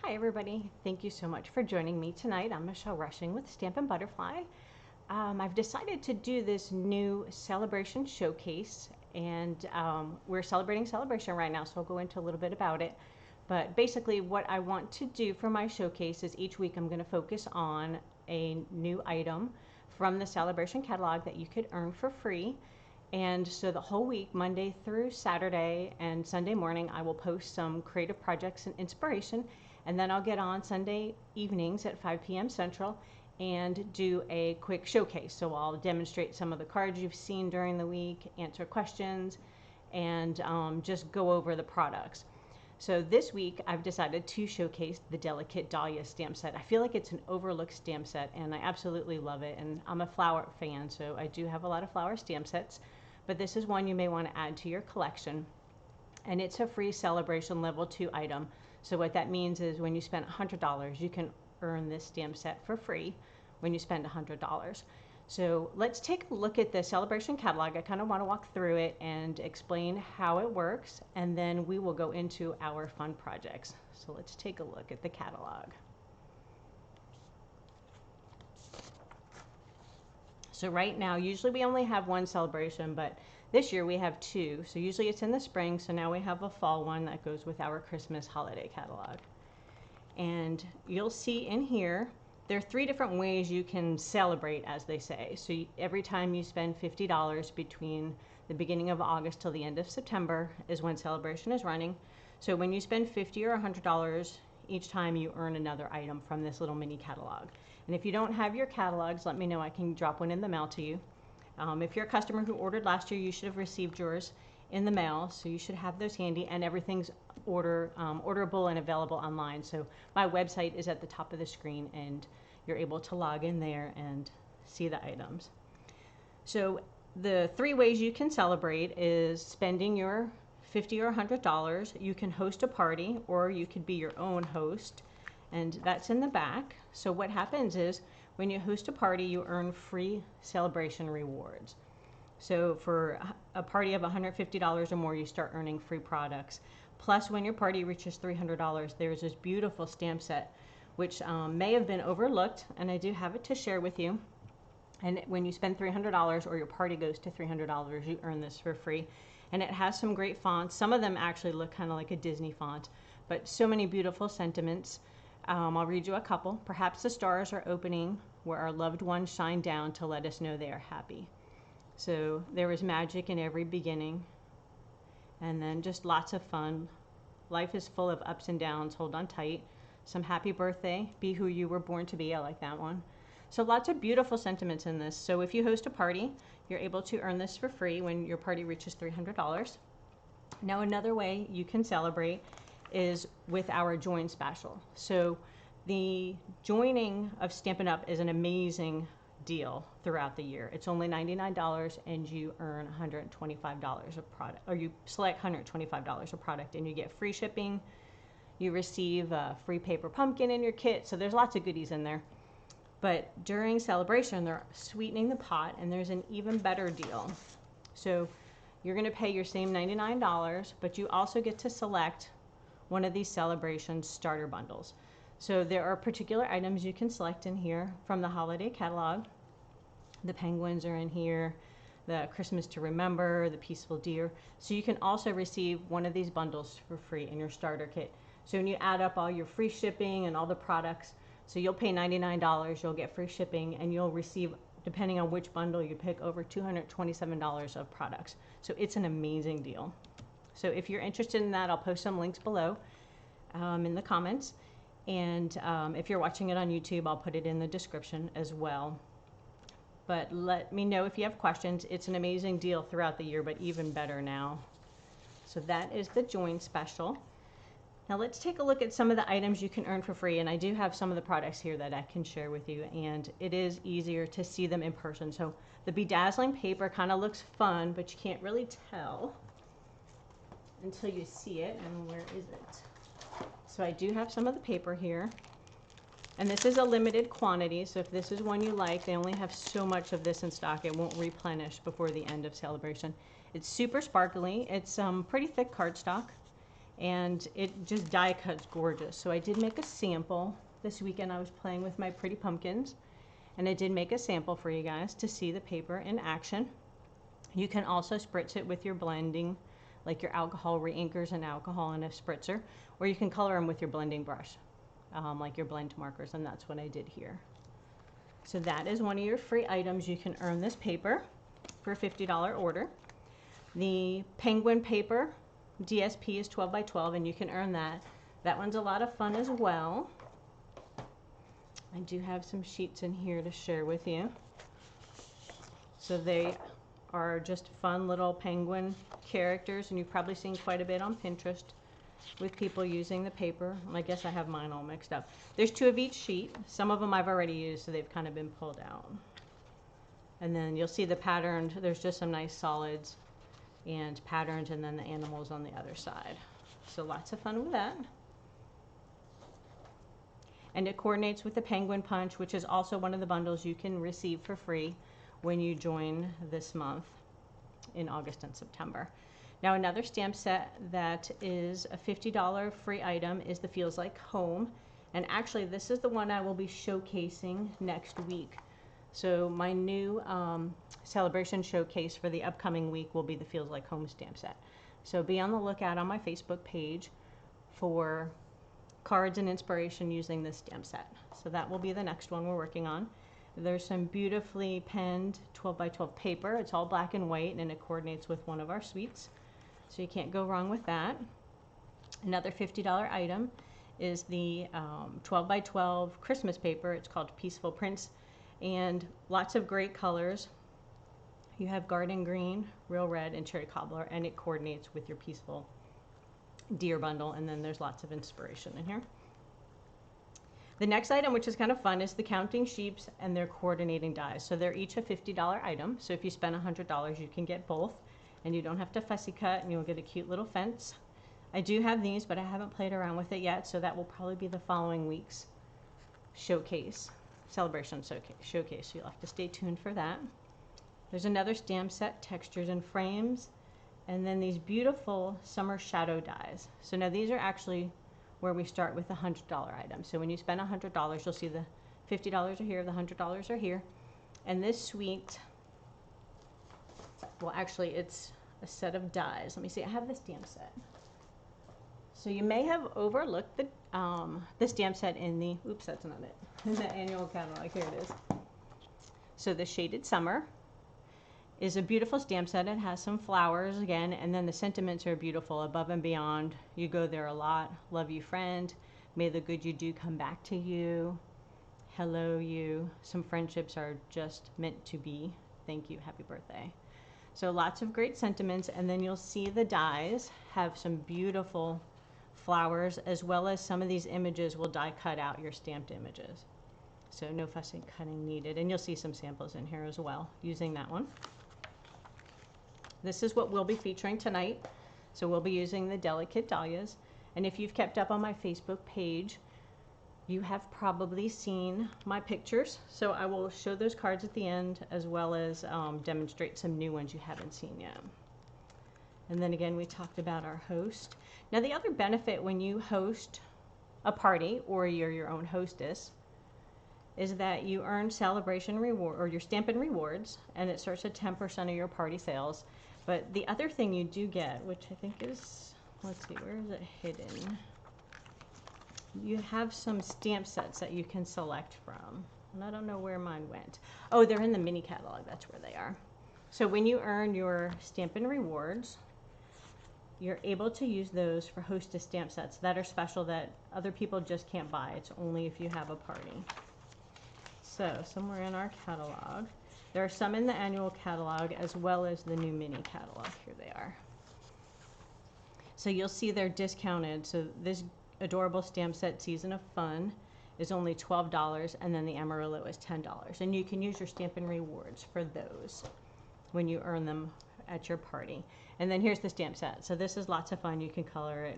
Hi everybody, thank you so much for joining me tonight. I'm Michelle Rushing with Stampin' Butterfly. I've decided to do this new celebration showcase, and we're celebrating celebration right now, so I'll go into a little bit about it. But basically what I want to do for my showcase is each week I'm going to focus on a new item from the celebration catalog that you could earn for free. And so the whole week, Monday through Saturday and Sunday morning, I will post some creative projects and inspiration. And then I'll get on Sunday evenings at 5 p.m. Central and do a quick showcase. So I'll demonstrate some of the cards you've seen during the week, answer questions, and just go over the products. So this week I've decided to showcase the Delicate Dahlia stamp set. I feel like it's an overlooked stamp set and I absolutely love it. And I'm a flower fan, so I do have a lot of flower stamp sets. But this is one you may want to add to your collection. And it's a free celebration level 2 item. So what that means is when you spend $100, you can earn this stamp set for free when you spend $100. So let's take a look at the celebration catalog. I kind of want to walk through it and explain how it works, and then we will go into our fun projects. So let's take a look at the catalog. So right now, usually we only have one celebration, but this year we have 2. So usually it's in the spring, so now we have a fall one that goes with our Christmas holiday catalog. And you'll see in here, there are 3 different ways you can celebrate, as they say. So every time you spend $50 between the beginning of August till the end of September is when celebration is running. So when you spend $50 or $100, each time you earn another item from this little mini catalog. And if you don't have your catalogs, let me know. I can drop one in the mail to you. If you're a customer who ordered last year, you should have received yours in the mail, so you should have those handy, and everything's orderable and available online. So my website is at the top of the screen, and you're able to log in there and see the items. So the 3 ways you can celebrate is spending your $50 or $100. You can host a party, or you could be your own host, and that's in the back. So what happens is when you host a party, you earn free celebration rewards. So for a party of $150 or more, you start earning free products. Plus, when your party reaches $300, there's this beautiful stamp set, which may have been overlooked, and I do have it to share with you. And when you spend $300 or your party goes to $300, you earn this for free. And it has some great fonts. Some of them actually look kind of like a Disney font, but so many beautiful sentiments. I'll read you a couple. Perhaps the stars are opening where our loved ones shine down to let us know they are happy. So there is magic in every beginning. And then just lots of fun. Life is full of ups and downs. Hold on tight. Some happy birthday. Be who you were born to be. I like that one. So lots of beautiful sentiments in this. So if you host a party, you're able to earn this for free when your party reaches $300. Now another way you can celebrate is with our join special. So the joining of Stampin' Up! Is an amazing deal throughout the year. It's only $99 and you earn $125 of product, or you select $125 of product and you get free shipping. You receive a free paper pumpkin in your kit. So there's lots of goodies in there. But during celebration, they're sweetening the pot, and there's an even better deal. So you're going to pay your same $99, but you also get to select one of these celebration starter bundles. So there are particular items you can select in here from the holiday catalog. The penguins are in here, the Christmas to Remember, the Peaceful Deer. So you can also receive one of these bundles for free in your starter kit. So when you add up all your free shipping and all the products, so you'll pay $99, you'll get free shipping, and you'll receive, depending on which bundle you pick, over $227 of products. So it's an amazing deal. So if you're interested in that, I'll post some links below in the comments. And if you're watching it on YouTube, I'll put it in the description as well. But let me know if you have questions. It's an amazing deal throughout the year, but even better now. So that is the join special. Now let's take a look at some of the items you can earn for free. And I do have some of the products here that I can share with you. And it is easier to see them in person. So the bedazzling paper kind of looks fun, but you can't really tell until you see it. And where is it? So I do have some of the paper here. And this is a limited quantity, so if this is one you like, they only have so much of this in stock. It won't replenish before the end of celebration. It's super sparkly. It's pretty thick cardstock, and it just die cuts gorgeous. So I did make a sample. This weekend I was playing with my pretty pumpkins, and I did make a sample for you guys to see the paper in action. You can also spritz it with your blending, like your alcohol reinkers and alcohol in a spritzer, or you can color them with your blending brush, like your blend markers, and that's what I did here. So that is one of your free items. You can earn this paper for a $50 order. The penguin paper DSP is 12 by 12, and you can earn that. That one's a lot of fun as well. I do have some sheets in here to share with you. So they are just fun little penguin characters, and you've probably seen quite a bit on Pinterest with people using the paper. I guess I have mine all mixed up. There's 2 of each sheet. Some of them I've already used, so they've kind of been pulled out. And then you'll see the patterned, there's just some nice solids and patterns, and then the animals on the other side. So lots of fun with that. And it coordinates with the penguin punch, which is also one of the bundles you can receive for free when you join this month in August and September. Now another stamp set that is a $50 free item is the Feels Like Home. And actually this is the one I will be showcasing next week. So my new celebration showcase for the upcoming week will be the Feels Like Home stamp set. So be on the lookout on my Facebook page for cards and inspiration using this stamp set. So that will be the next one we're working on. There's some beautifully penned 12 by 12 paper. It's all black and white, and it coordinates with one of our suites. So you can't go wrong with that. Another $50 item is the 12 by 12 Christmas paper. It's called Peaceful Prints, and lots of great colors. You have garden green, real red, and cherry cobbler, and it coordinates with your Peaceful Deer bundle, and then there's lots of inspiration in here. The next item, which is kind of fun, is the counting sheeps and their coordinating dies. So they're each a $50 item. So if you spend $100, you can get both, and you don't have to fussy cut, and you'll get a cute little fence. I do have these, but I haven't played around with it yet, so that will probably be the following week's showcase, celebration showcase. So you'll have to stay tuned for that. There's another stamp set, Textures and Frames, and then these beautiful summer shadow dies. So now these are actually where we start with the $100 item. So when you spend $100, you'll see the $50 are here, the $100 are here. And this suite, well actually it's a set of dies. Let me see, I have the stamp set. So you may have overlooked the stamp set in the, oops, that's not it, in the annual catalog. Here it is. So the Shaded Summer is a beautiful stamp set. It has some flowers again, and then the sentiments are beautiful. Above and beyond, you go there a lot. Love you, friend. May the good you do come back to you. Hello, you. Some friendships are just meant to be. Thank you. Happy birthday. So lots of great sentiments, and then you'll see the dies have some beautiful flowers, as well as some of these images will die cut out your stamped images. So no fussing cutting needed, and you'll see some samples in here as well using that one. This is what we'll be featuring tonight. So we'll be using the Delicate Dahlias. And if you've kept up on my Facebook page, you have probably seen my pictures. So I will show those cards at the end, as well as demonstrate some new ones you haven't seen yet. And then again, we talked about our host. Now the other benefit when you host a party, or you're your own hostess, is that you earn celebration reward, or your Stampin' Rewards, and it starts at 10% of your party sales. But the other thing you do get, which I think is, let's see, where is it hidden? You have some stamp sets that you can select from. And I don't know where mine went. Oh, they're in the mini catalog. That's where they are. So when you earn your Stampin' Rewards, you're able to use those for hostess stamp sets that are special, that other people just can't buy. It's only if you have a party. So somewhere in our catalog, there are some in the annual catalog as well as the new mini catalog. Here they are. So you'll see they're discounted. So this adorable stamp set, Season of Fun, is only $12, and then the Amarillo is $10. And you can use your Stampin' Rewards for those when you earn them at your party. And then here's the stamp set. So this is lots of fun. You can color it.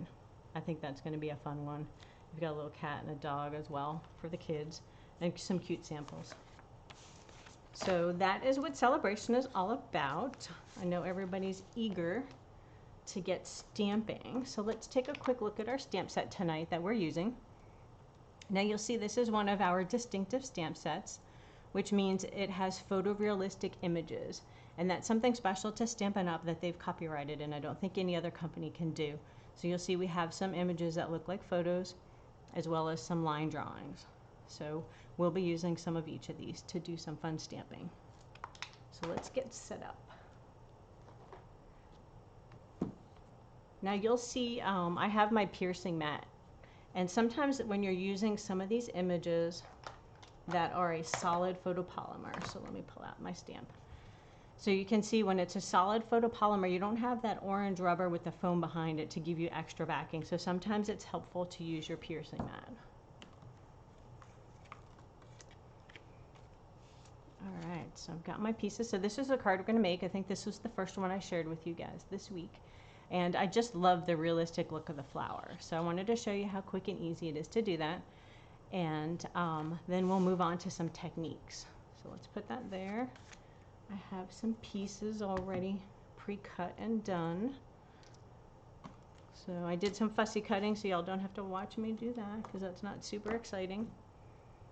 I think that's going to be a fun one. You've got a little cat and a dog as well for the kids, and some cute samples. So that is what celebration is all about. I know everybody's eager to get stamping. So let's take a quick look at our stamp set tonight that we're using. Now you'll see this is one of our distinctive stamp sets, which means it has photorealistic images. And that's something special to Stampin' Up! That they've copyrighted, and I don't think any other company can do. So you'll see we have some images that look like photos, as well as some line drawings. So we'll be using some of each of these to do some fun stamping. So let's get set up. Now you'll see I have my piercing mat. And sometimes when you're using some of these images that are a solid photopolymer, so let me pull out my stamp. So you can see when it's a solid photopolymer, you don't have that orange rubber with the foam behind it to give you extra backing. So sometimes it's helpful to use your piercing mat. All right, so I've got my pieces. So this is a card we're going to make. I think this was the first one I shared with you guys this week. And I just love the realistic look of the flower. So I wanted to show you how quick and easy it is to do that. And then we'll move on to some techniques. So let's put that there. I have some pieces already pre-cut and done. So I did some fussy cutting, so y'all don't have to watch me do that because that's not super exciting.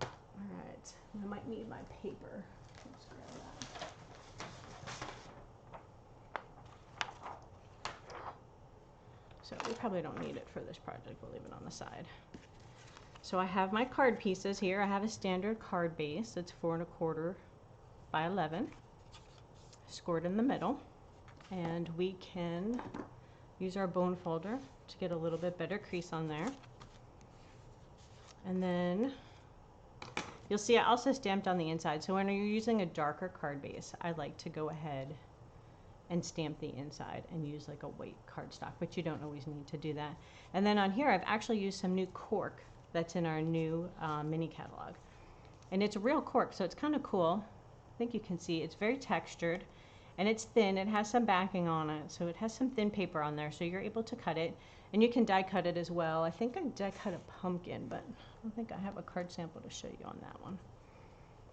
All right, I might need my paper. Let's grab that. So we probably don't need it for this project. We'll leave it on the side. So I have my card pieces here. I have a standard card base. It's 4 1/4 by 11. Scored in the middle, and we can use our bone folder to get a little bit better crease on there. And then you'll see I also stamped on the inside. So when you're using a darker card base, I like to go ahead and stamp the inside and use like a white cardstock, but you don't always need to do that. And then on here I've actually used some new cork that's in our new mini catalog, and it's real cork, so it's kind of cool. I think you can see it's very textured. And it's thin, it has some backing on it, so it has some thin paper on there, so you're able to cut it. And you can die cut it as well. I think I die cut a pumpkin, but I don't think I have a card sample to show you on that one.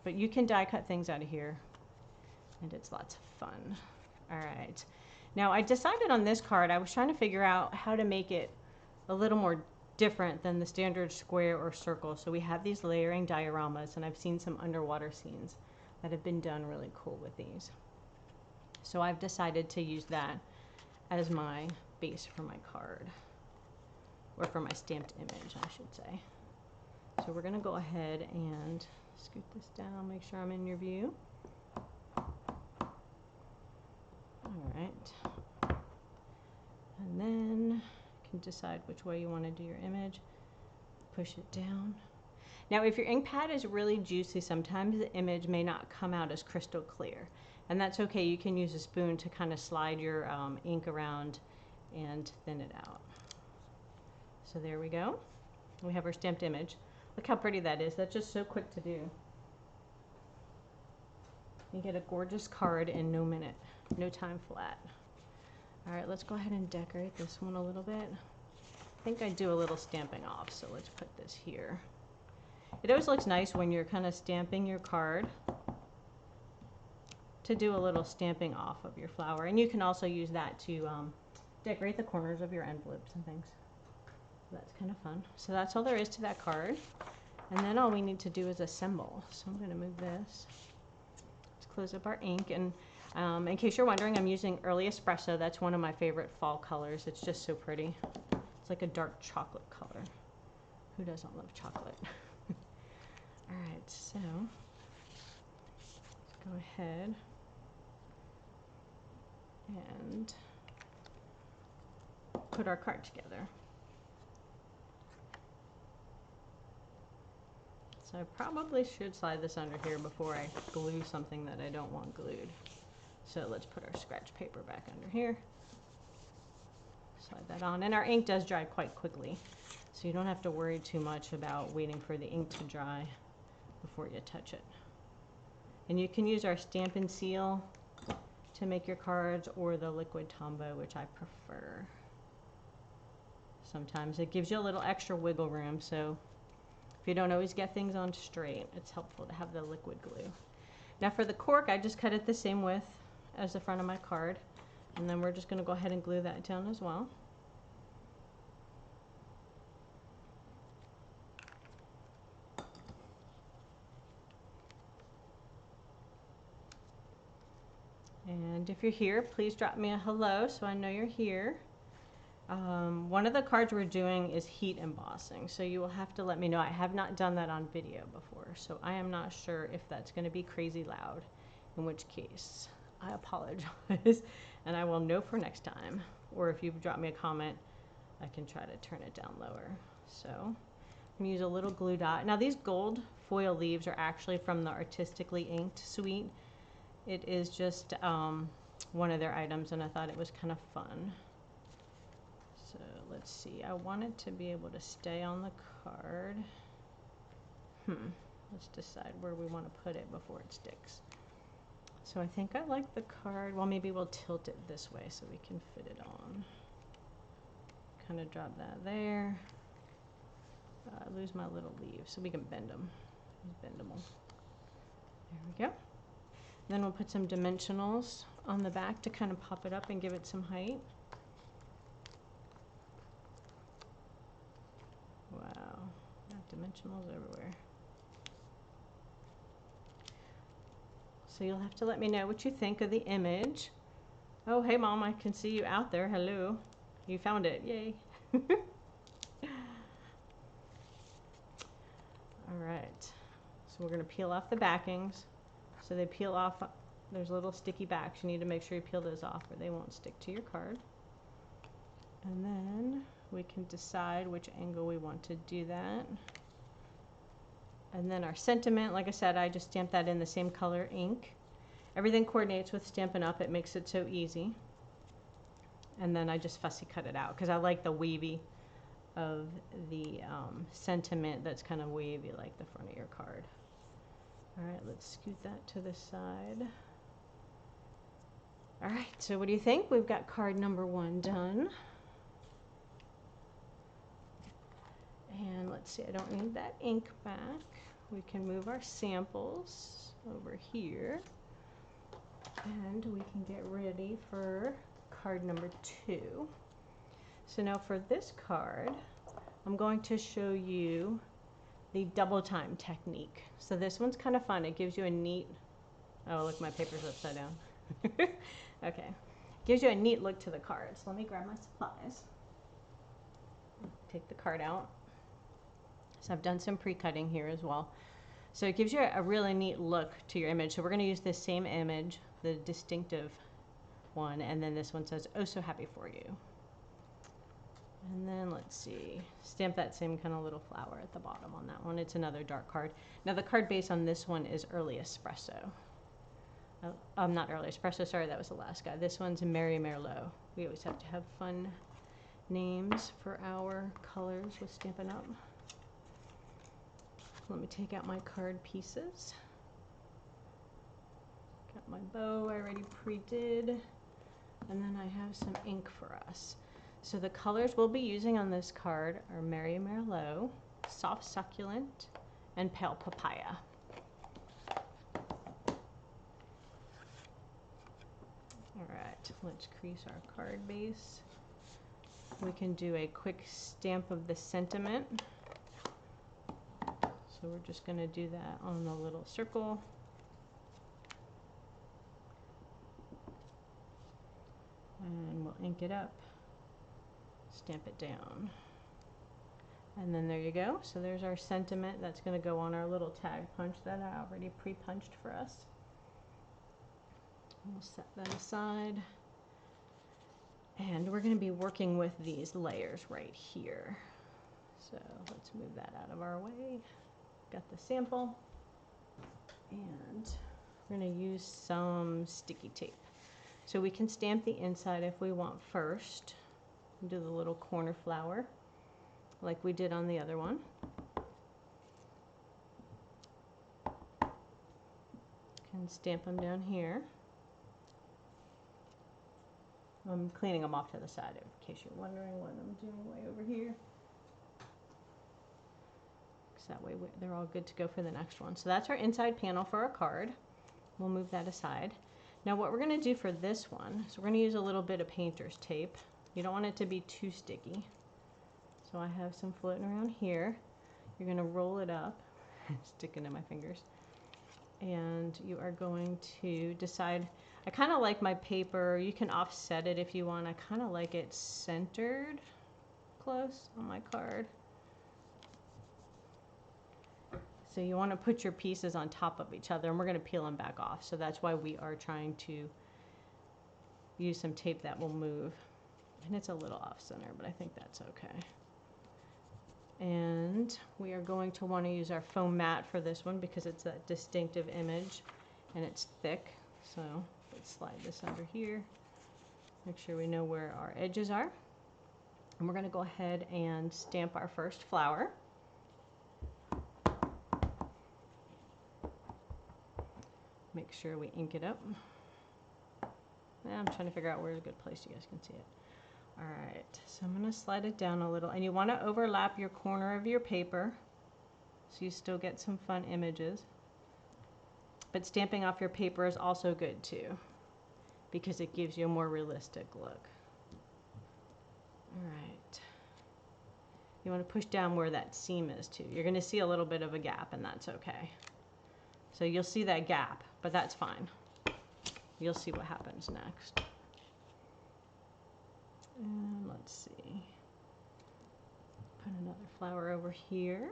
But you can die cut things out of here, and it's lots of fun. All right. Now I decided on this card, I was trying to figure out how to make it a little more different than the standard square or circle. So we have these layering dioramas, and I've seen some underwater scenes that have been done really cool with these. So I've decided to use that as my base for my card, or for my stamped image, I should say. So we're going to go ahead and scoot this down, make sure I'm in your view. All right. And then you can decide which way you want to do your image. Push it down. Now if your ink pad is really juicy, sometimes the image may not come out as crystal clear. And that's okay, you can use a spoon to kind of slide your ink around and thin it out. So there we go. We have our stamped image. Look how pretty that is. That's just so quick to do. You get a gorgeous card in no minute, no time flat. All right, let's go ahead and decorate this one a little bit. I think I do a little stamping off, so let's put this here. It always looks nice when you're kind of stamping your card to do a little stamping off of your flower. And you can also use that to decorate the corners of your envelopes and things. So that's kind of fun. So that's all there is to that card. And then all we need to do is assemble. So I'm going to move this. Let's close up our ink. And in case you're wondering, I'm using Early Espresso. That's one of my favorite fall colors. It's just so pretty. It's like a dark chocolate color. Who doesn't love chocolate? All right, so let's go ahead and put our card together. So I probably should slide this under here before I glue something that I don't want glued. So let's put our scratch paper back under here. Slide that on. And our ink does dry quite quickly, so you don't have to worry too much about waiting for the ink to dry before you touch it. And you can use our Stampin' Seal to make your cards, or the liquid Tombow, which I prefer. Sometimes it gives you a little extra wiggle room, so if you don't always get things on straight, it's helpful to have the liquid glue. Now for the cork, I just cut it the same width as the front of my card. And then we're just going to go ahead and glue that down as well. And if you're here, please drop me a hello so I know you're here. One of the cards we're doing is heat embossing, so you will have to let me know. I have not done that on video before, so I am not sure if that's going to be crazy loud, in which case I apologize and I will know for next time. Or if you drop me a comment, I can try to turn it down lower. So I'm going to use a little glue dot. Now these gold foil leaves are actually from the Artistically Inked suite. It is just one of their items, and I thought it was kind of fun. So let's see, I want it to be able to stay on the card. Let's decide where we want to put it before it sticks. So I think I like the card. Well, maybe we'll tilt it this way so we can fit it on. Kind of drop that there. Lose my little leaves so we can bend them. Bendable. There we go. Then we'll put some dimensionals on the back to kind of pop it up and give it some height. Wow, got dimensionals everywhere. So you'll have to let me know what you think of the image. Oh, hey Mom, I can see you out there. Hello. You found it. Yay. All right. So we're going to peel off the backings. So they peel off, there's little sticky backs. You need to make sure you peel those off or they won't stick to your card. And then we can decide which angle we want to do that. And then our sentiment, like I said, I just stamped that in the same color ink. Everything coordinates with Stampin' Up. It makes it so easy. And then I just fussy cut it out because I like the wavy of the sentiment that's kind of wavy like the front of your card. All right, let's scoot that to the side. All right, so what do you think? We've got card number 1 done. And let's see, I don't need that ink back. We can move our samples over here. And we can get ready for card number 2. So now for this card, I'm going to show you the double time technique. So this one's kind of fun. It gives you a neat, oh look, my paper's upside down. Okay, gives you a neat look to the cards. Let me grab my supplies. Take the card out. So I've done some pre-cutting here as well. So it gives you a really neat look to your image. So we're going to use this same image, the distinctive one, and then this one says, "Oh, so happy for you." And then let's see, stamp that same kind of little flower at the bottom on that one. It's another dark card. Now the card base on this one is Early Espresso. Not Early Espresso, sorry, that was the last guy. This one's Merry Merlot. We always have to have fun names for our colors with Stampin' Up. Let me take out my card pieces. Got my bow I already pre-did. And then I have some ink for us. So the colors we'll be using on this card are Merry Merlot, Soft Succulent, and Pale Papaya. All right, let's crease our card base. We can do a quick stamp of the sentiment. So we're just going to do that on the little circle. And we'll ink it up, stamp it down. And then there you go. So there's our sentiment that's going to go on our little tag punch that I already pre-punched for us. We'll set that aside. And we're going to be working with these layers right here. So let's move that out of our way. Got the sample. And we're going to use some sticky tape. So we can stamp the inside if we want first. Do the little corner flower like we did on the other one. Can stamp them down here. I'm cleaning them off to the side in case you're wondering what I'm doing way over here. Because that way they're all good to go for the next one. So that's our inside panel for our card. We'll move that aside. Now what we're going to do for this one, so we're going to use a little bit of painter's tape. You don't want it to be too sticky. So I have some floating around here. You're going to roll it up, sticking to my fingers. And you are going to decide, I kind of like my paper, you can offset it if you want. I kind of like it centered close on my card. So you want to put your pieces on top of each other, and we're going to peel them back off. So that's why we are trying to use some tape that will move. And it's a little off center, but I think that's okay. And we are going to want to use our foam mat for this one because it's that distinctive image and it's thick. So let's slide this under here. Make sure we know where our edges are. And we're going to go ahead and stamp our first flower. Make sure we ink it up. I'm trying to figure out where's a good place you guys can see it. All right, so I'm going to slide it down a little, and you want to overlap your corner of your paper so you still get some fun images. But stamping off your paper is also good too because it gives you a more realistic look. All right. You want to push down where that seam is too. You're going to see a little bit of a gap, and that's okay. So you'll see that gap, but that's fine. You'll see what happens next. And let's see. Put another flower over here.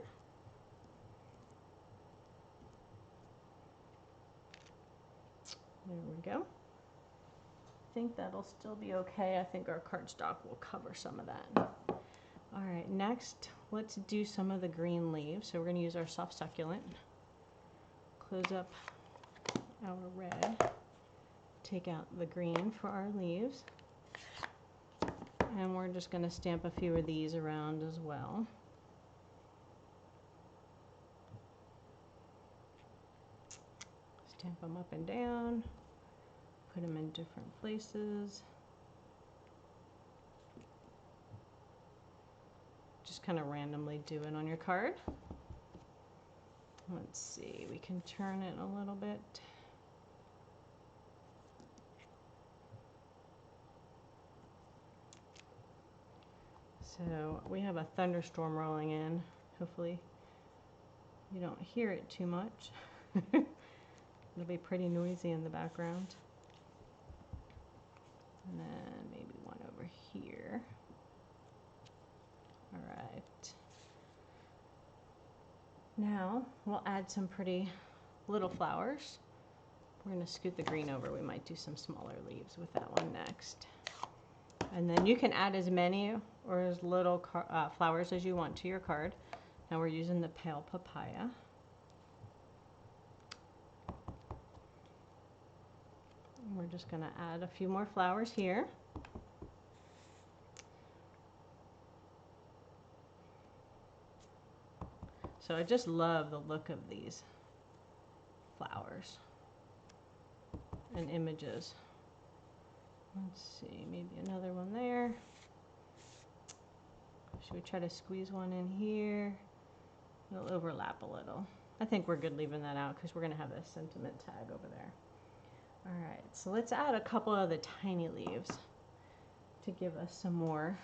There we go. I think that'll still be okay. I think our cardstock will cover some of that. All right, next, let's do some of the green leaves. So we're going to use our soft succulent. Close up our red. Take out the green for our leaves. And we're just going to stamp a few of these around as well. Stamp them up and down. Put them in different places. Just kind of randomly do it on your card. Let's see, we can turn it a little bit. So we have a thunderstorm rolling in. Hopefully you don't hear it too much. It'll be pretty noisy in the background. And then maybe one over here. All right. Now we'll add some pretty little flowers. We're going to scoot the green over. We might do some smaller leaves with that one next. And then you can add as many or as little flowers as you want to your card. Now we're using the pale papaya. And we're just going to add a few more flowers here. So I just love the look of these flowers and images. Let's see, maybe another one there. Should we try to squeeze one in here? It'll overlap a little. I think we're good leaving that out because we're going to have a sentiment tag over there. All right, so let's add a couple of the tiny leaves to give us some more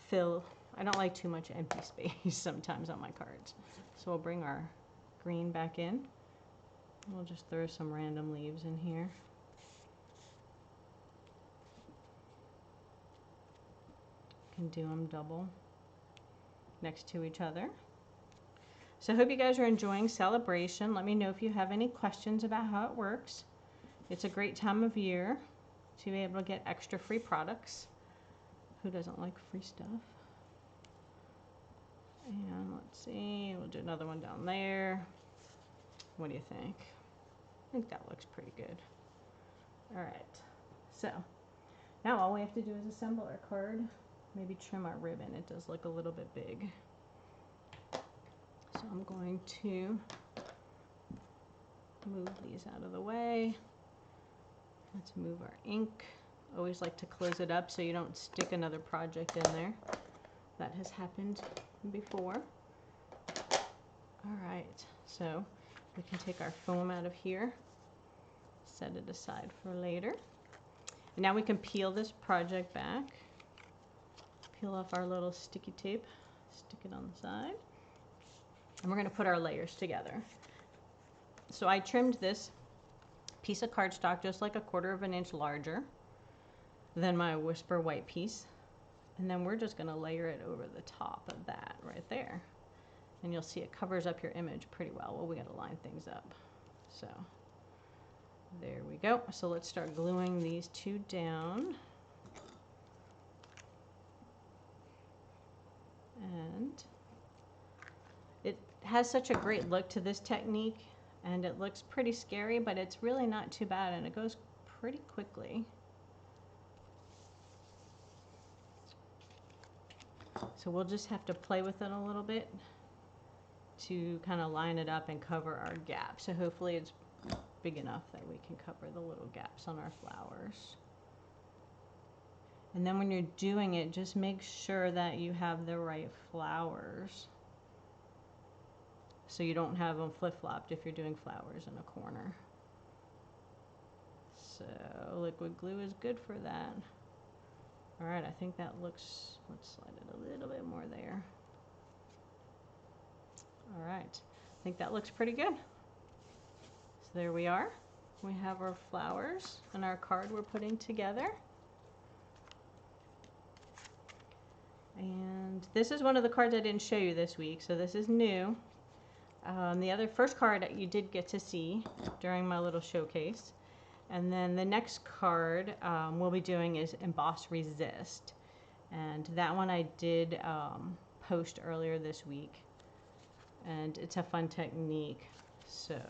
fill. I don't like too much empty space sometimes on my cards. So we'll bring our green back in. We'll just throw some random leaves in here. Can do them double next to each other. So I hope you guys are enjoying Sale-a-bration. Let me know if you have any questions about how it works. It's a great time of year to be able to get extra free products. Who doesn't like free stuff? And let's see, we'll do another one down there. What do you think? I think that looks pretty good. All right, so now all we have to do is assemble our card. Maybe trim our ribbon. It does look a little bit big. So I'm going to move these out of the way. Let's move our ink. Always like to close it up so you don't stick another project in there. That has happened before. All right, so we can take our foam out of here. set it aside for later. And now we can peel this project back. Peel off our little sticky tape, stick it on the side. And we're going to put our layers together. So I trimmed this piece of cardstock just like a 1/4 of an inch larger than my Whisper white piece. And then we're just going to layer it over the top of that right there. And you'll see it covers up your image pretty well. Well, we got to line things up. So there we go. So let's start gluing these two down. And it has such a great look to this technique, and it looks pretty scary, but it's really not too bad, and it goes pretty quickly. So we'll just have to play with it a little bit to kind of line it up and cover our gaps. So hopefully it's big enough that we can cover the little gaps on our flowers. And then when you're doing it, just make sure that you have the right flowers, so you don't have them flip-flopped if you're doing flowers in a corner. So liquid glue is good for that. All right, I think that looks, let's slide it a little bit more there. All right, I think that looks pretty good. So there we are. We have our flowers and our card we're putting together. And this is one of the cards I didn't show you this week, so this is new. The first card that you did get to see during my little showcase. And then the next card we'll be doing is Emboss Resist. And that one I did post earlier this week. And it's a fun technique, so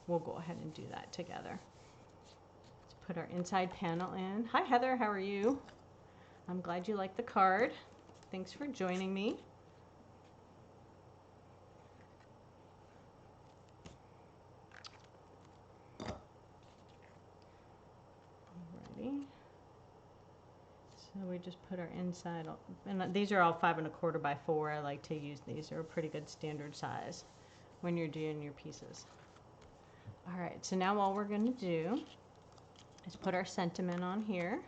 we'll go ahead and do that together. Let's put our inside panel in. Hi Heather, how are you? I'm glad you like the card. Thanks for joining me. Alrighty. So we just put our inside, and these are all 5 1/4 by 4. I like to use these. They're a pretty good standard size when you're doing your pieces. Alright, so now all we're going to do is put our sentiment on here.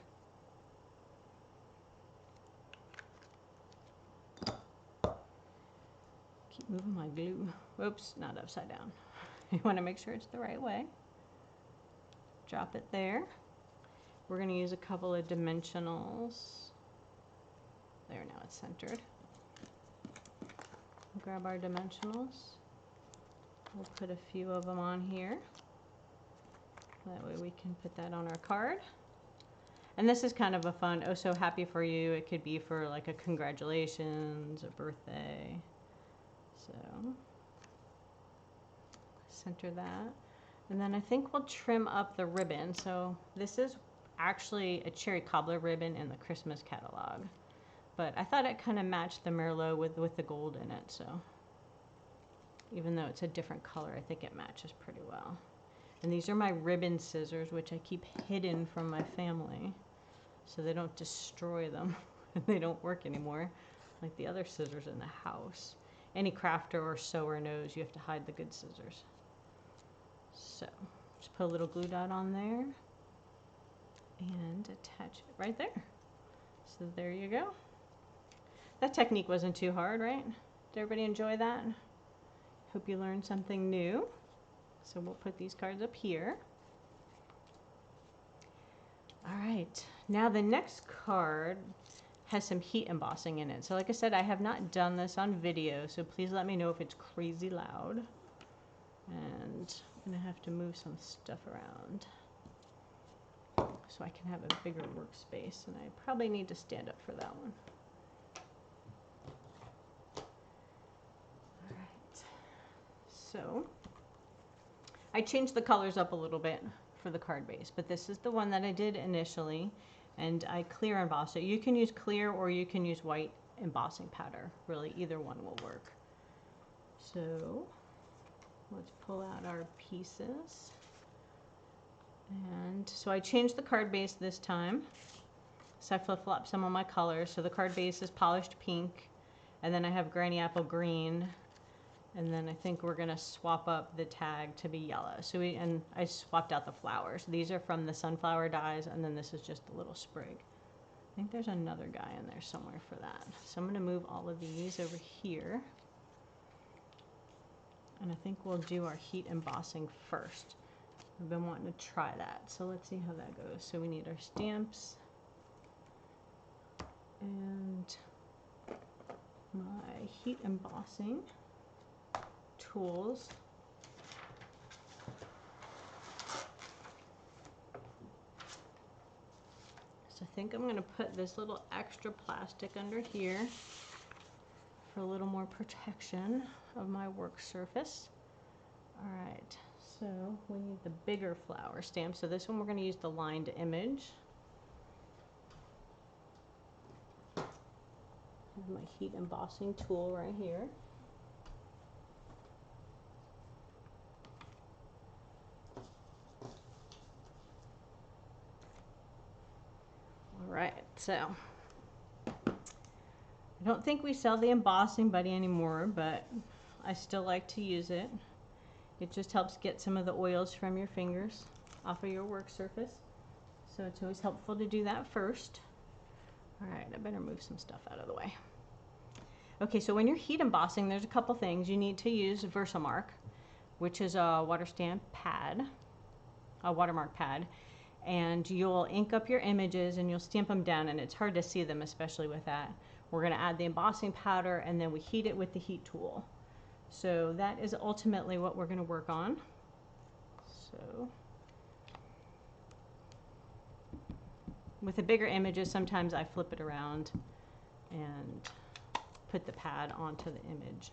Keep moving my glue. Whoops, not upside down. You want to make sure it's the right way. Drop it there. We're going to use a couple of dimensionals. There, now it's centered. Grab our dimensionals. We'll put a few of them on here. That way we can put that on our card. And this is kind of a fun, oh so happy for you. It could be for like a congratulations, a birthday. So center that. And then I think we'll trim up the ribbon. So this is actually a cherry cobbler ribbon in the Christmas catalog. But I thought it kind of matched the Merlot with the gold in it. So even though it's a different color, I think it matches pretty well. And these are my ribbon scissors, which I keep hidden from my family so they don't destroy them and they don't work anymore like the other scissors in the house. Any crafter or sewer knows you have to hide the good scissors. So just put a little glue dot on there and attach it right there. So there you go. That technique wasn't too hard, right? Did everybody enjoy that? Hope you learned something new. So we'll put these cards up here. All right, now the next card has some heat embossing in it. So like I said, I have not done this on video, so please let me know if it's crazy loud. And I'm gonna have to move some stuff around so I can have a bigger workspace, and I probably need to stand up for that one. All right, so I changed the colors up a little bit for the card base, but this is the one that I did initially, and I clear embossed it. You can use clear or you can use white embossing powder. Really, either one will work. So let's pull out our pieces. And so I changed the card base this time. So I flip-flopped some of my colors. So the card base is polished pink, and then I have granny apple green, And then I think we're gonna swap up the tag to be yellow. So and I swapped out the flowers. These are from the sunflower dies, and then this is just a little sprig. I think there's another guy in there somewhere for that. So I'm gonna move all of these over here. And I think we'll do our heat embossing first. I've been wanting to try that. So let's see how that goes. So we need our stamps and my heat embossing tools. So I think I'm going to put this little extra plastic under here for a little more protection of my work surface. All right, so we need the bigger flower stamp. So this one we're going to use the lined image. I have my heat embossing tool right here. Alright, so I don't think we sell the embossing buddy anymore, but I still like to use it. It just helps get some of the oils from your fingers off of your work surface. So it's always helpful to do that first. Alright, I better move some stuff out of the way. Okay, so when you're heat embossing, there's a couple things. You need to use Versamark, which is a water stamp pad, a watermark pad. And you'll ink up your images and you'll stamp them down, and it's hard to see them, especially with that. We're going to add the embossing powder and then we heat it with the heat tool. So that is ultimately what we're going to work on. So with the bigger images, sometimes I flip it around and put the pad onto the image.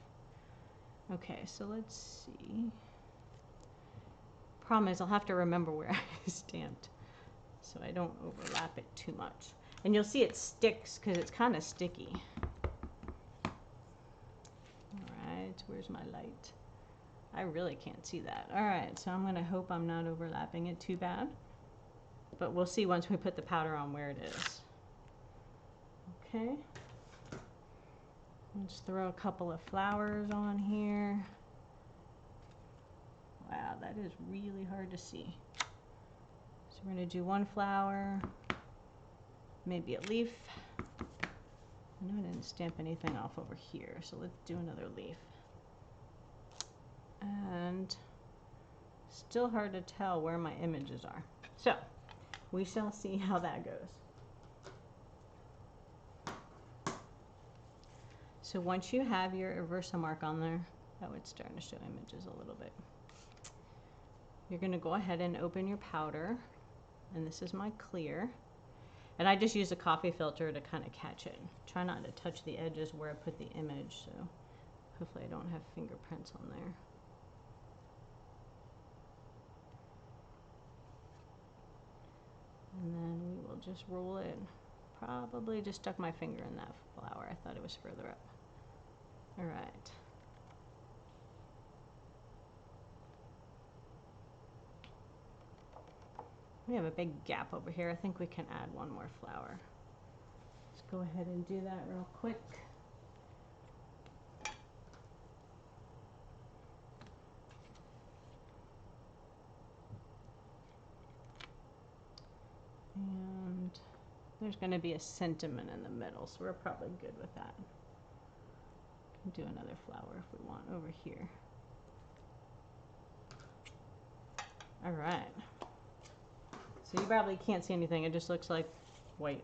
Okay, so let's see. Problem is I'll have to remember where I stamped, so I don't overlap it too much. And you'll see it sticks because it's kind of sticky. Alright, where's my light? I really can't see that. Alright, so I'm going to hope I'm not overlapping it too bad. But we'll see once we put the powder on where it is. Okay. Let's throw a couple of flowers on here. Wow, that is really hard to see. So we're going to do one flower, maybe a leaf. I know I didn't stamp anything off over here, so let's do another leaf. And still hard to tell where my images are. So we shall see how that goes. So once you have your Versamark on there, oh, it's starting to show images a little bit. You're going to go ahead and open your powder, and this is my clear. And I just use a coffee filter to kind of catch it. Try not to touch the edges where I put the image, so hopefully I don't have fingerprints on there. And then we will just roll it. Probably just stuck my finger in that flower. I thought it was further up. All right. We have a big gap over here. I think we can add one more flower. Let's go ahead and do that real quick. And there's going to be a sentiment in the middle, so we're probably good with that. We can do another flower if we want over here. All right. So you probably can't see anything. It just looks like white.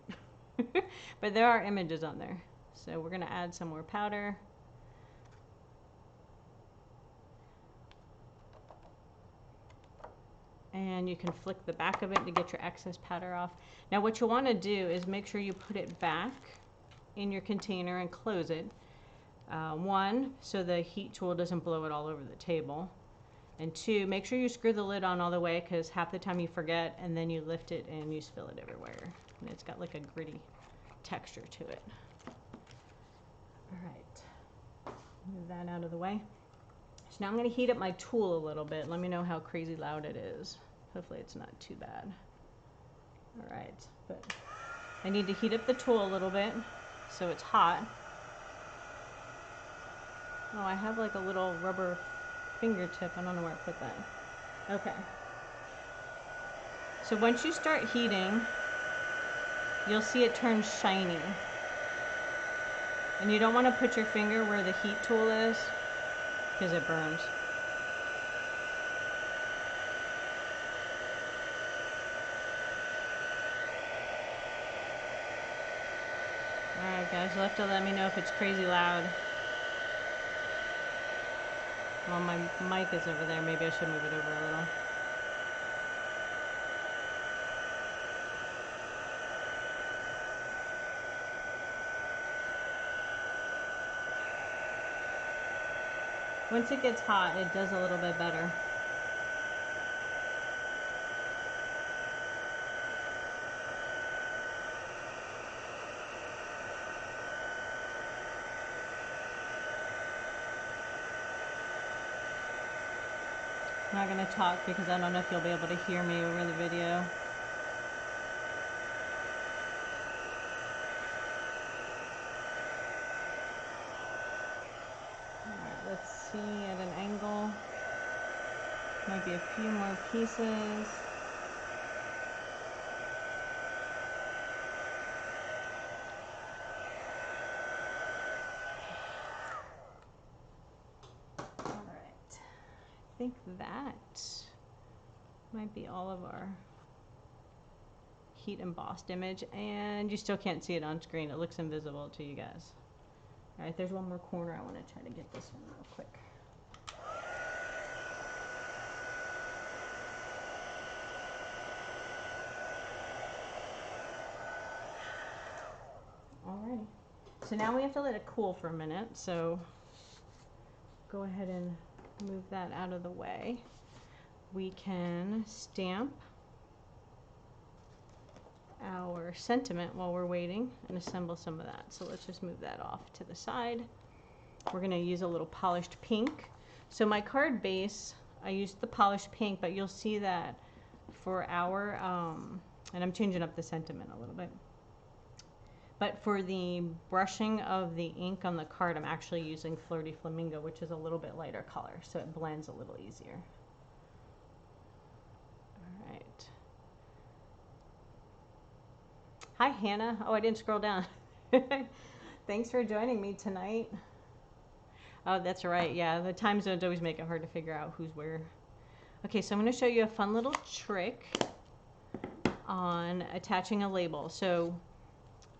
But there are images on there. So we're going to add some more powder. And you can flick the back of it to get your excess powder off. Now what you want to do is make sure you put it back in your container and close it. One, so the heat tool doesn't blow it all over the table. And two, make sure you screw the lid on all the way, because half the time you forget and then you lift it and you spill it everywhere. And it's got like a gritty texture to it. All right, move that out of the way. So now I'm going to heat up my tool a little bit. Let me know how crazy loud it is. Hopefully it's not too bad. All right, but I need to heat up the tool a little bit so it's hot. Oh, I have like a little rubber fingertip. I don't know where I put that. Okay. So once you start heating, you'll see it turn shiny. And you don't want to put your finger where the heat tool is because it burns. Alright guys, you'll have to let me know if it's crazy loud. Well, my mic is over there. Maybe I should move it over a little. Once it gets hot, it does a little bit better. I'm not going to talk because I don't know if you'll be able to hear me over the video. Alright, let's see at an angle. Might be a few more pieces. I think that might be all of our heat embossed image, and you still can't see it on screen. It looks invisible to you guys. All right, there's one more corner. I want to try to get this one real quick. Alrighty, so now we have to let it cool for a minute, so go ahead and move that out of the way. We can stamp our sentiment while we're waiting and assemble some of that. So let's just move that off to the side. We're going to use a little polished pink. So my card base, I used the polished pink, but you'll see that for our, and I'm changing up the sentiment a little bit. But for the brushing of the ink on the card, I'm actually using Flirty Flamingo, which is a little bit lighter color, so it blends a little easier. All right. Hi, Hannah. Oh, I didn't scroll down. Thanks for joining me tonight. Oh, that's right. Yeah, the time zones always make it hard to figure out who's where. Okay, so I'm going to show you a fun little trick on attaching a label. So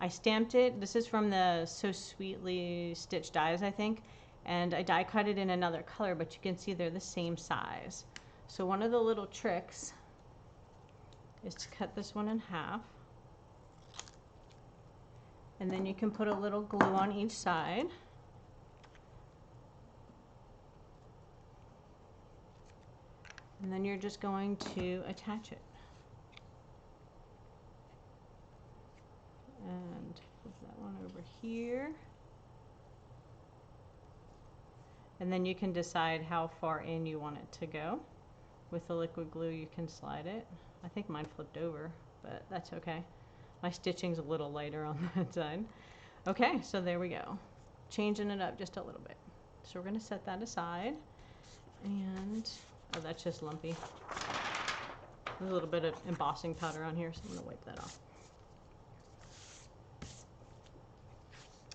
I stamped it. This is from the So Sweetly Stitched dies, I think. And I die cut it in another color, but you can see they're the same size. So one of the little tricks is to cut this one in half. And then you can put a little glue on each side. And then you're just going to attach it. And flip that one over here. And then you can decide how far in you want it to go. With the liquid glue, you can slide it. I think mine flipped over, but that's okay. My stitching's a little lighter on that side. Okay, so there we go. Changing it up just a little bit. So we're gonna set that aside. And, oh, that's just lumpy. There's a little bit of embossing powder on here, so I'm gonna wipe that off.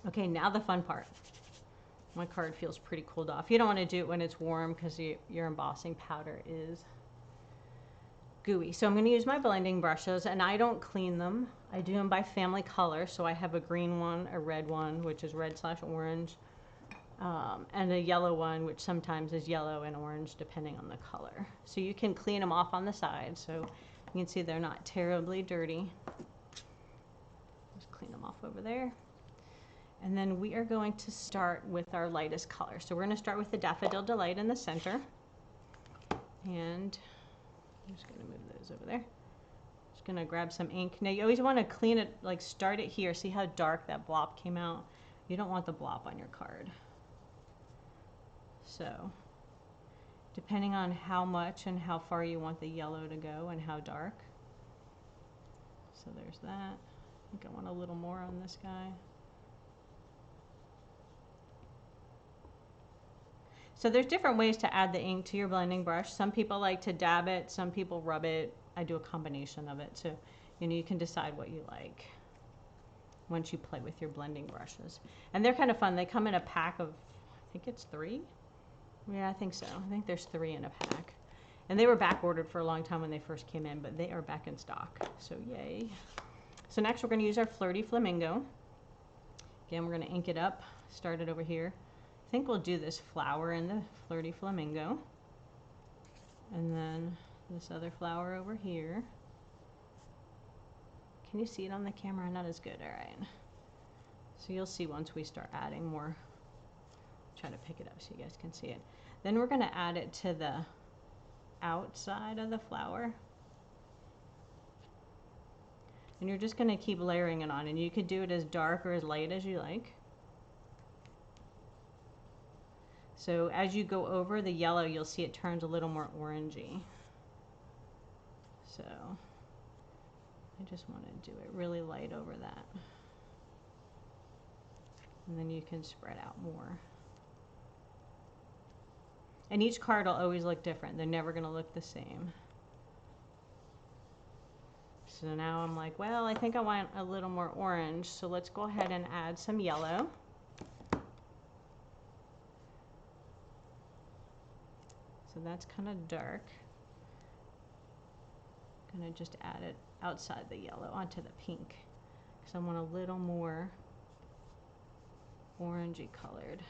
Okay, now the fun part. My card feels pretty cooled off. You don't want to do it when it's warm because your embossing powder is gooey. So I'm going to use my blending brushes, and I don't clean them. I do them by family color. So I have a green one, a red one, which is red/orange, and a yellow one, which sometimes is yellow and orange depending on the color. So you can clean them off on the side. So you can see they're not terribly dirty. Just clean them off over there. And then we are going to start with our lightest color. So we're going to start with the Daffodil Delight in the center. And I'm just going to move those over there. Just going to grab some ink. Now you always want to clean it, like start it here. See how dark that blob came out? You don't want the blob on your card. So depending on how much and how far you want the yellow to go and how dark. So there's that. I think I want a little more on this guy. So there's different ways to add the ink to your blending brush. Some people like to dab it, some people rub it. I do a combination of it, so you can decide what you like once you play with your blending brushes. And they're kind of fun. They come in a pack of, I think it's 3. Yeah, I think so. I think there's 3 in a pack. And they were back ordered for a long time when they first came in, but they are back in stock, so yay. So next we're going to use our Flirty Flamingo. Again, we're going to ink it up, start it over here. I think we'll do this flower in the Flirty Flamingo. And then this other flower over here. Can you see it on the camera? Not as good, all right. So you'll see once we start adding more. Try to pick it up so you guys can see it. Then we're going to add it to the outside of the flower. And you're just going to keep layering it on, and you could do it as dark or as light as you like. So as you go over the yellow, you'll see it turns a little more orangey. So I just want to do it really light over that. And then you can spread out more. And each card will always look different. They're never going to look the same. So now I'm like, well, I think I want a little more orange, so let's go ahead and add some yellow. So that's kind of dark. I'm going to just add it outside the yellow onto the pink, because I want a little more orangey colored.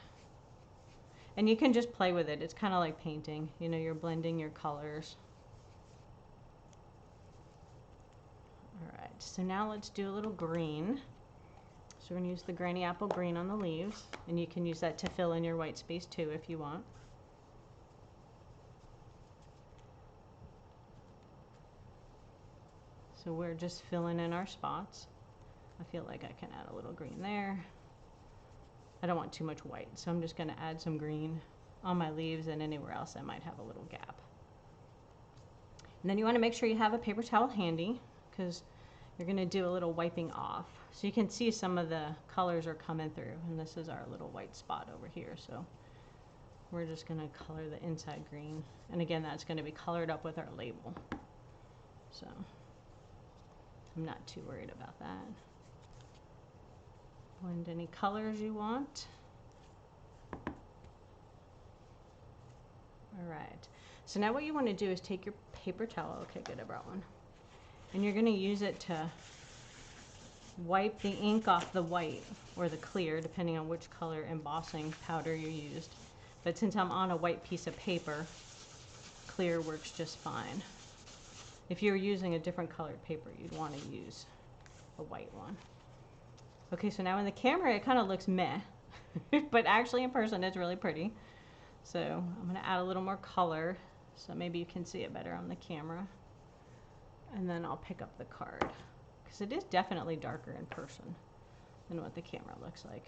And you can just play with it. It's kind of like painting. You know, you're blending your colors. Alright, so now let's do a little green. So we're going to use the Granny Apple green on the leaves, and you can use that to fill in your white space too if you want. So we're just filling in our spots. I feel like I can add a little green there. I don't want too much white, so I'm just going to add some green on my leaves, and anywhere else I might have a little gap. And then you want to make sure you have a paper towel handy, because you're going to do a little wiping off. So you can see some of the colors are coming through, and this is our little white spot over here. So we're just going to color the inside green. And again, that's going to be colored up with our label. So I'm not too worried about that. Blend any colors you want. All right. So now what you want to do is take your paper towel. Okay, good, I brought one. And you're going to use it to wipe the ink off the white or the clear, depending on which color embossing powder you used. But since I'm on a white piece of paper, clear works just fine. If you were using a different colored paper, you'd want to use a white one. Okay, so now in the camera it kind of looks meh, but actually in person it's really pretty. So I'm going to add a little more color so maybe you can see it better on the camera. And then I'll pick up the card, because it is definitely darker in person than what the camera looks like.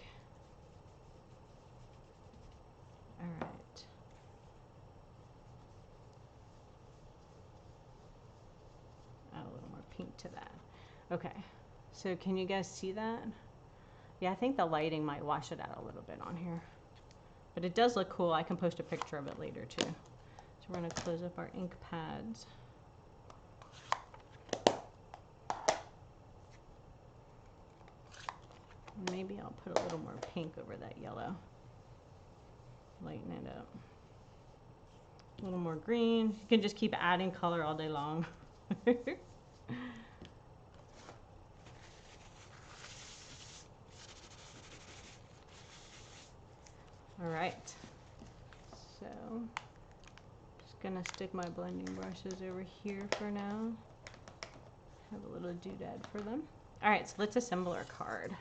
All right. Add a little more pink to that. Okay, so can you guys see that? Yeah, I think the lighting might wash it out a little bit on here. But it does look cool. I can post a picture of it later too. So we're going to close up our ink pads. Maybe I'll put a little more pink over that yellow. Lighten it up. A little more green. You can just keep adding color all day long. All right. So, just gonna stick my blending brushes over here for now. Have a little doodad for them. All right, so let's assemble our card.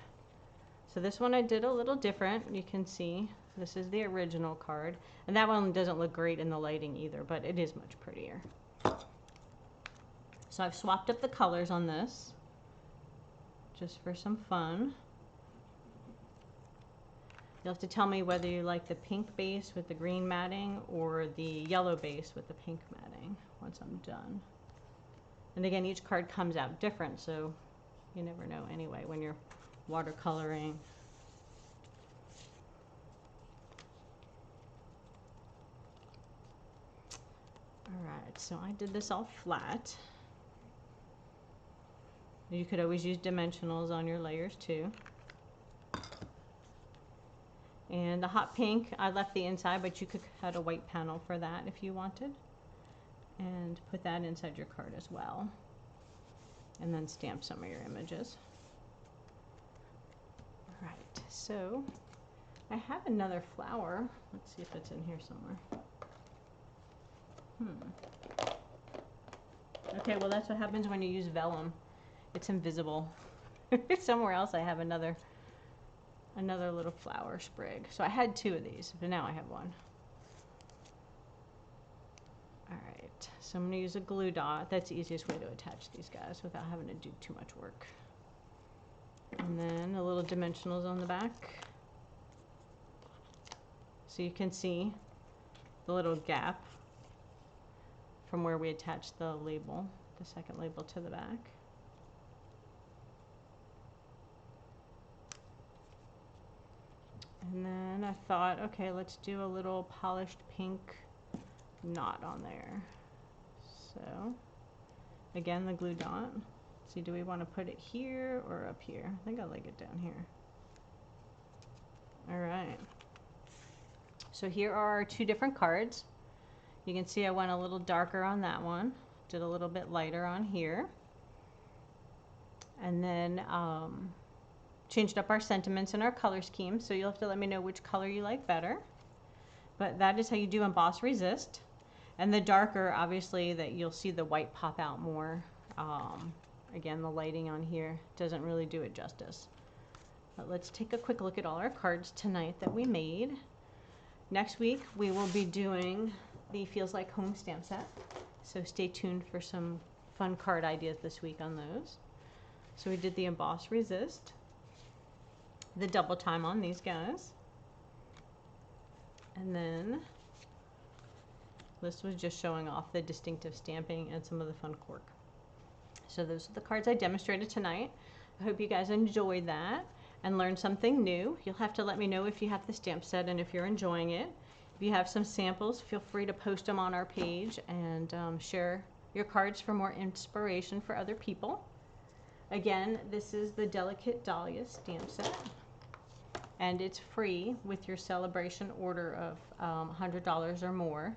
So this one I did a little different. You can see this is the original card, and that one doesn't look great in the lighting either, but it is much prettier. So I've swapped up the colors on this just for some fun. You'll have to tell me whether you like the pink base with the green matting or the yellow base with the pink matting once I'm done. And again, each card comes out different, so you never know anyway when you're watercoloring. Alright, so I did this all flat. You could always use dimensionals on your layers too. And the hot pink, I left the inside, but you could cut a white panel for that if you wanted. And put that inside your card as well. And then stamp some of your images. Alright, so I have another flower. Let's see if it's in here somewhere. Okay, well that's what happens when you use vellum. It's invisible. Somewhere else I have another little flower sprig. So I had two of these, but now I have one. Alright, so I'm going to use a glue dot. That's the easiest way to attach these guys without having to do too much work. And then a little dimensionals on the back. So you can see the little gap from where we attached the label, the second label to the back. And then I thought, okay, let's do a little polished pink knot on there. So again, the glue dot. See, do we want to put it here or up here? I think I like it down here. All right. So here are our two different cards. You can see I went a little darker on that one, did a little bit lighter on here, and then changed up our sentiments and our color scheme. So you'll have to let me know which color you like better. But that is how you do emboss resist. And the darker, obviously, that you'll see the white pop out more. Again, the lighting on here doesn't really do it justice. But let's take a quick look at all our cards tonight that we made. Next week, we will be doing the Feels Like Home stamp set. So stay tuned for some fun card ideas this week on those. So we did the emboss resist, the double time on these guys, and then this was just showing off the distinctive stamping and some of the fun cork. So those are the cards I demonstrated tonight. I hope you guys enjoyed that and learned something new. You'll have to let me know if you have the stamp set and if you're enjoying it. If you have some samples, feel free to post them on our page and share your cards for more inspiration for other people. Again, this is the Delicate Dahlia stamp set, and it's free with your celebration order of $100 or more.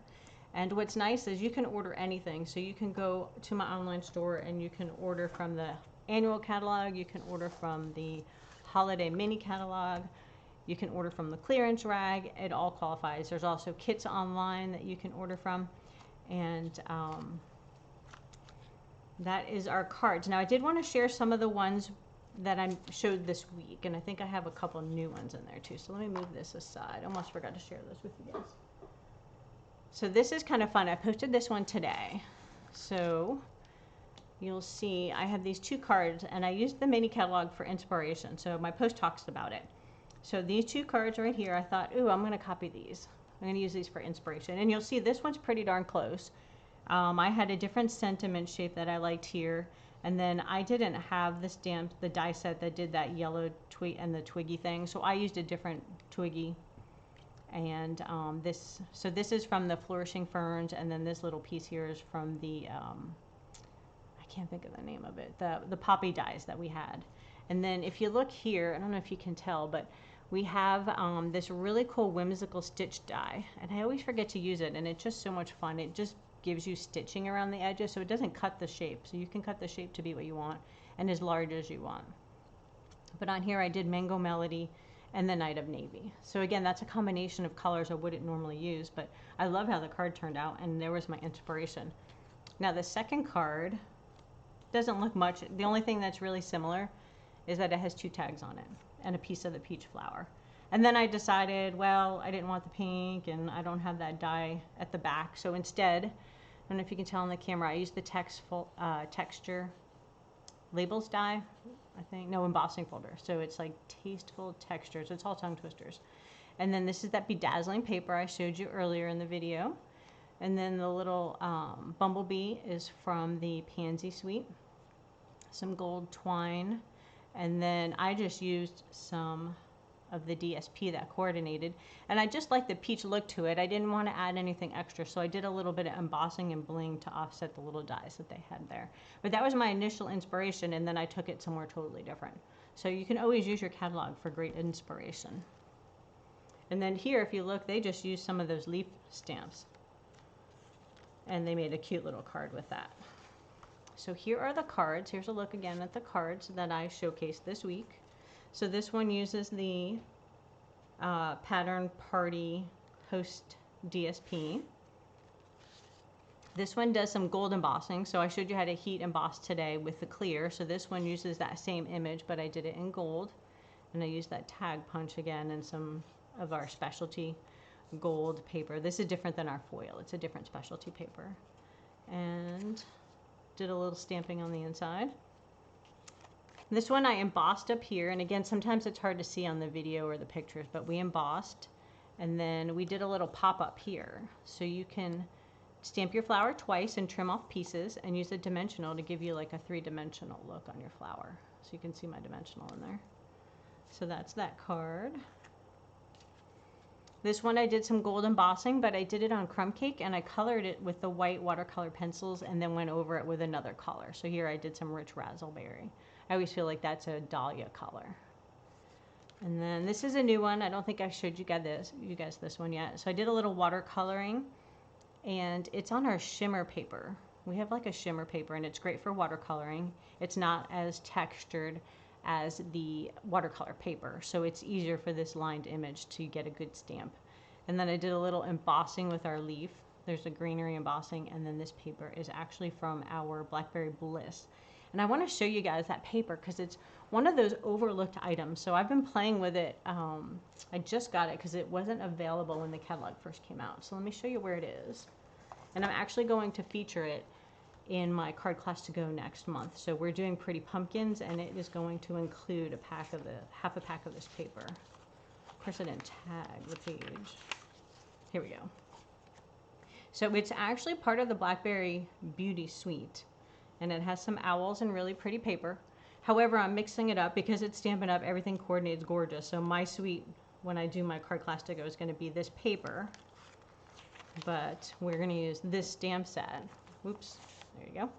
And what's nice is you can order anything. So you can go to my online store and you can order from the annual catalog, you can order from the holiday mini catalog, you can order from the clearance rag. It all qualifies. There's also kits online that you can order from. And that is our cards. Now I did want to share some of the ones that I showed this week, and I think I have a couple new ones in there too. So let me move this aside. I almost forgot to share this with you guys. So this is kind of fun. I posted this one today. So you'll see I have these two cards, and I used the mini catalog for inspiration. So my post talks about it. So these two cards right here, I thought, ooh, I'm going to copy these. I'm going to use these for inspiration. And you'll see this one's pretty darn close. I had a different sentiment shape that I liked here. And then I didn't have the stamp, the die set that did that yellow twig and the twiggy thing. So I used a different twiggy. And this is from the Flourishing Ferns. And then this little piece here is from the, I can't think of the name of it, the poppy dies that we had. And then if you look here, I don't know if you can tell, but we have this really cool whimsical stitch die. And I always forget to use it, and it's just so much fun. It just gives you stitching around the edges, so it doesn't cut the shape. So you can cut the shape to be what you want and as large as you want. But on here I did Mango Melody and the Night of Navy. So again, that's a combination of colors I wouldn't normally use, but I love how the card turned out, and there was my inspiration. Now the second card doesn't look much. The only thing that's really similar is that it has two tags on it and a piece of the peach flower. And then I decided, well, I didn't want the pink and I don't have that die at the back. So instead, I don't know if you can tell on the camera, I used the texture labels die, I think, no, embossing folder. So it's like tasteful textures. It's all tongue twisters. And then this is that bedazzling paper I showed you earlier in the video. And then the little bumblebee is from the Pansy Suite. Some gold twine. And then I just used some of the DSP that coordinated. And I just like the peach look to it. I didn't want to add anything extra, so I did a little bit of embossing and bling to offset the little dies that they had there. But that was my initial inspiration, and then I took it somewhere totally different. So you can always use your catalog for great inspiration. And then here, if you look, they just used some of those leaf stamps. And they made a cute little card with that. So here are the cards. Here's a look again at the cards that I showcased this week. So this one uses the Pattern Party Host DSP. This one does some gold embossing. So I showed you how to heat emboss today with the clear. So this one uses that same image, but I did it in gold. And I used that tag punch again and some of our specialty gold paper. This is different than our foil. It's a different specialty paper. And did a little stamping on the inside. This one I embossed up here, and again, sometimes it's hard to see on the video or the pictures, but we embossed, and then we did a little pop-up here. So you can stamp your flower twice and trim off pieces and use a dimensional to give you like a three-dimensional look on your flower. So you can see my dimensional in there. So that's that card. This one I did some gold embossing, but I did it on crumb cake and I colored it with the white watercolor pencils and then went over it with another color. So here I did some rich raspberry. I always feel like that's a Dahlia color. And then this is a new one. I don't think I showed you guys this one yet. So I did a little watercoloring and it's on our shimmer paper. We have like a shimmer paper and it's great for watercoloring. It's not as textured as the watercolor paper, so it's easier for this lined image to get a good stamp. And then I did a little embossing with our leaf. There's a greenery embossing, and then this paper is actually from our Blackberry Bliss. And I want to show you guys that paper because it's one of those overlooked items. So I've been playing with it. I just got it because it wasn't available when the catalog first came out. So let me show you where it is. And I'm actually going to feature it in my card class to go next month. So we're doing Pretty Pumpkins, and it is going to include half a pack of this paper. Of course I didn't tag the page. Here we go. So it's actually part of the Blackberry Beauty Suite, and it has some owls and really pretty paper. However, I'm mixing it up because it's Stampin' Up, everything coordinates gorgeous. So my suite, when I do my card class to go, is going to be this paper, but we're going to use this stamp set. Whoops. There you go.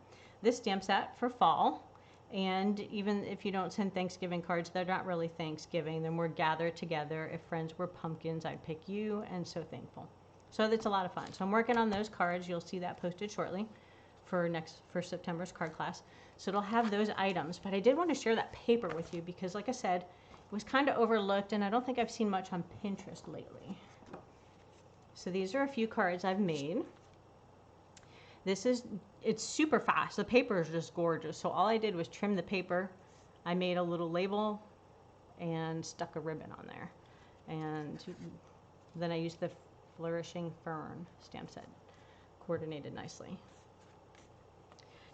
This stamp set for fall. And even if you don't send Thanksgiving cards, they're not really Thanksgiving. They're more gathered together. If friends were pumpkins, I'd pick you, and so thankful. So that's a lot of fun. So I'm working on those cards. You'll see that posted shortly for September's card class. So it'll have those items. But I did want to share that paper with you because, like I said, it was kind of overlooked, and I don't think I've seen much on Pinterest lately. So these are a few cards I've made. It's super fast. The paper is just gorgeous. So all I did was trim the paper. I made a little label and stuck a ribbon on there. And then I used the Flourishing Fern stamp set. Coordinated nicely.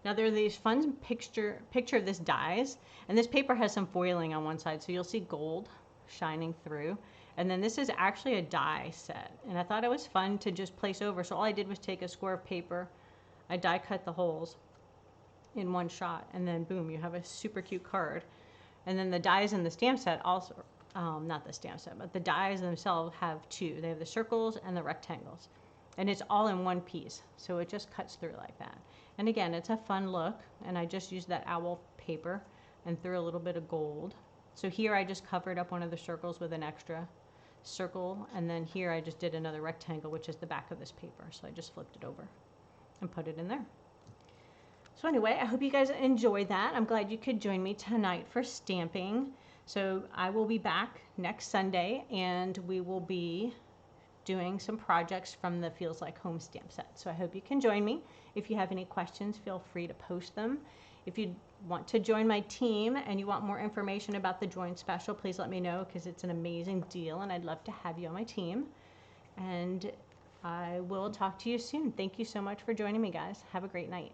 Now there are these fun picture of this dies. And this paper has some foiling on one side. So you'll see gold shining through. And then this is actually a die set. And I thought it was fun to just place over. So all I did was take a square of paper. I die cut the holes in one shot, and then boom, you have a super cute card. And then the dies in the stamp set also, not the stamp set, but the dies themselves have two. They have the circles and the rectangles. And it's all in one piece, so it just cuts through like that. And again, it's a fun look, and I just used that owl paper and threw a little bit of gold. So here I just covered up one of the circles with an extra circle, and then here I just did another rectangle, which is the back of this paper. So I just flipped it over and put it in there. So anyway, I hope you guys enjoyed that. I'm glad you could join me tonight for stamping. So I will be back next Sunday, and we will be doing some projects from the Feels Like Home stamp set. So I hope you can join me. If you have any questions, feel free to post them. If you want to join my team and you want more information about the Join Special, please let me know because it's an amazing deal and I'd love to have you on my team. And I will talk to you soon. Thank you so much for joining me, guys. Have a great night.